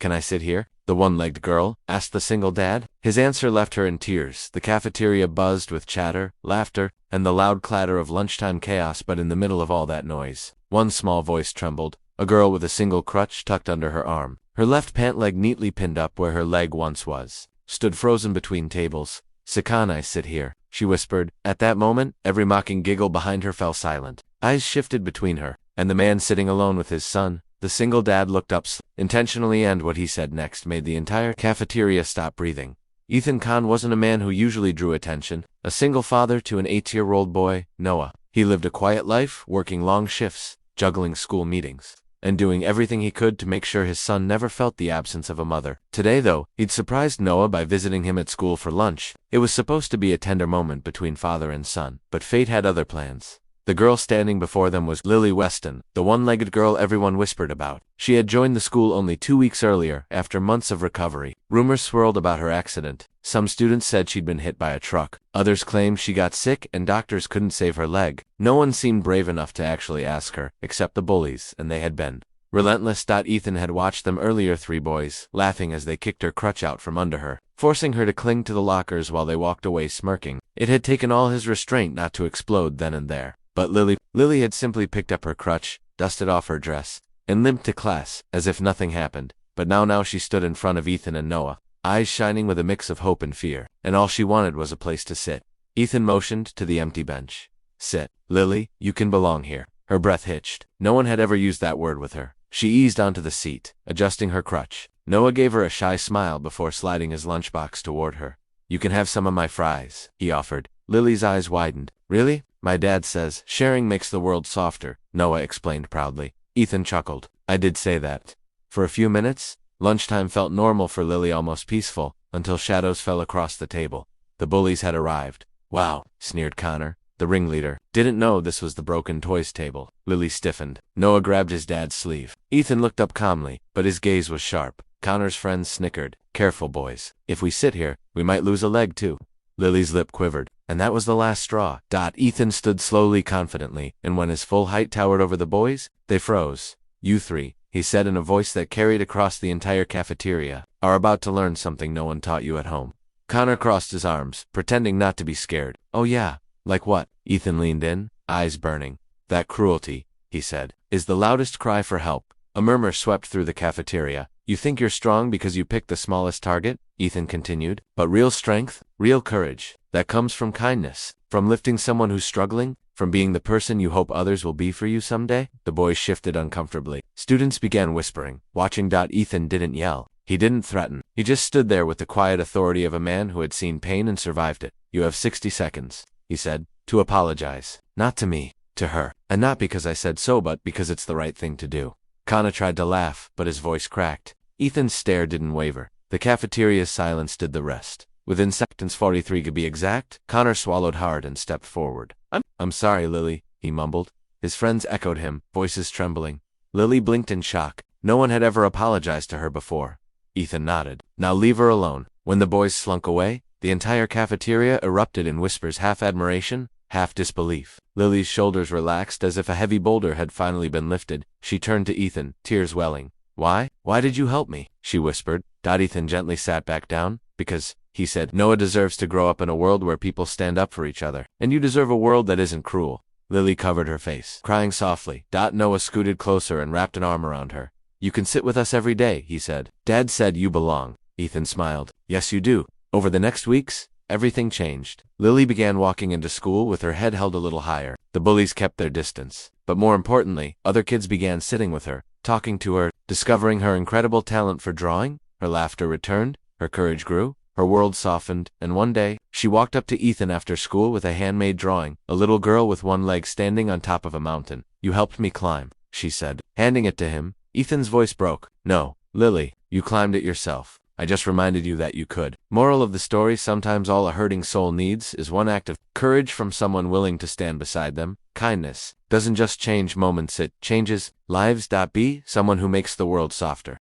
Can I sit here? The one-legged girl asked the single dad. His answer left her in tears. The cafeteria buzzed with chatter, laughter, and the loud clatter of lunchtime chaos, but in the middle of all that noise, one small voice trembled, a girl with a single crutch tucked under her arm, her left pant leg neatly pinned up where her leg once was, stood frozen between tables. "Can I sit here?" she whispered. At that moment, every mocking giggle behind her fell silent. Eyes shifted between her and the man sitting alone with his son. The single dad looked up intentionally, and what he said next made the entire cafeteria stop breathing. Ethan Kahn wasn't a man who usually drew attention, a single father to an 8-year-old boy, Noah. He lived a quiet life, working long shifts, juggling school meetings, and doing everything he could to make sure his son never felt the absence of a mother. Today, though, he'd surprised Noah by visiting him at school for lunch. It was supposed to be a tender moment between father and son, but fate had other plans. The girl standing before them was Lily Weston, the one-legged girl everyone whispered about. She had joined the school only 2 weeks earlier, after months of recovery. Rumors swirled about her accident. Some students said she'd been hit by a truck. Others claimed she got sick and doctors couldn't save her leg. No one seemed brave enough to actually ask her, except the bullies, and they had been relentless. Ethan had watched them earlier, 3 boys, laughing as they kicked her crutch out from under her, forcing her to cling to the lockers while they walked away smirking. It had taken all his restraint not to explode then and there. But Lily had simply picked up her crutch, dusted off her dress, and limped to class, as if nothing happened. But now she stood in front of Ethan and Noah, eyes shining with a mix of hope and fear, and all she wanted was a place to sit. Ethan motioned to the empty bench. "Sit, Lily, you can belong here." Her breath hitched. No one had ever used that word with her. She eased onto the seat, adjusting her crutch. Noah gave her a shy smile before sliding his lunchbox toward her. "You can have some of my fries," he offered. Lily's eyes widened. "Really? My dad says sharing makes the world softer," Noah explained proudly. Ethan chuckled. "I did say that." For a few minutes, lunchtime felt normal for Lily, almost peaceful, until shadows fell across the table. The bullies had arrived. "Wow," sneered Connor, the ringleader. "Didn't know this was the broken toys table." Lily stiffened. Noah grabbed his dad's sleeve. Ethan looked up calmly, but his gaze was sharp. Connor's friends snickered. "Careful, boys. If we sit here, we might lose a leg too." Lily's lip quivered. And that was the last straw. Ethan stood slowly, confidently, and when his full height towered over the boys, they froze. "You 3, he said in a voice that carried across the entire cafeteria, "are about to learn something no one taught you at home." Connor crossed his arms, pretending not to be scared. "Oh yeah, like what?" Ethan leaned in, eyes burning. "That cruelty," he said, "is the loudest cry for help." A murmur swept through the cafeteria. "You think you're strong because you picked the smallest target?" Ethan continued. "But real strength, real courage, that comes from kindness, from lifting someone who's struggling, from being the person you hope others will be for you someday." The boys shifted uncomfortably. Students began whispering. Watching. Ethan didn't yell. He didn't threaten. He just stood there with the quiet authority of a man who had seen pain and survived it. "You have 60 seconds, he said, "to apologize. Not to me, to her. And not because I said so, but because it's the right thing to do." Connor tried to laugh, but his voice cracked. Ethan's stare didn't waver. The cafeteria's silence did the rest. Within seconds 43 to be exact, Connor swallowed hard and stepped forward. I'm sorry, Lily," he mumbled. His friends echoed him, voices trembling. Lily blinked in shock. No one had ever apologized to her before. Ethan nodded. "Now leave her alone." When the boys slunk away, the entire cafeteria erupted in whispers, half admiration, half disbelief. Lily's shoulders relaxed as if a heavy boulder had finally been lifted. She turned to Ethan, tears welling. Why did you help me?" she whispered. Ethan gently sat back down. "Because," he said, "Noah deserves to grow up in a world where people stand up for each other. And you deserve a world that isn't cruel." Lily covered her face, crying softly. Noah scooted closer and wrapped an arm around her. "You can sit with us every day," he said. "Dad said you belong." Ethan smiled. "Yes, you do." Over the next weeks, everything changed. Lily began walking into school with her head held a little higher. The bullies kept their distance. But more importantly, other kids began sitting with her, talking to her, discovering her incredible talent for drawing. Her laughter returned, her courage grew, her world softened, and one day, she walked up to Ethan after school with a handmade drawing, a little girl with one leg standing on top of a mountain. "You helped me climb," she said. Handing it to him, Ethan's voice broke. "No, Lily, you climbed it yourself. I just reminded you that you could." Moral of the story: sometimes all a hurting soul needs is one act of courage from someone willing to stand beside them. Kindness doesn't just change moments, it changes lives. Be someone who makes the world softer.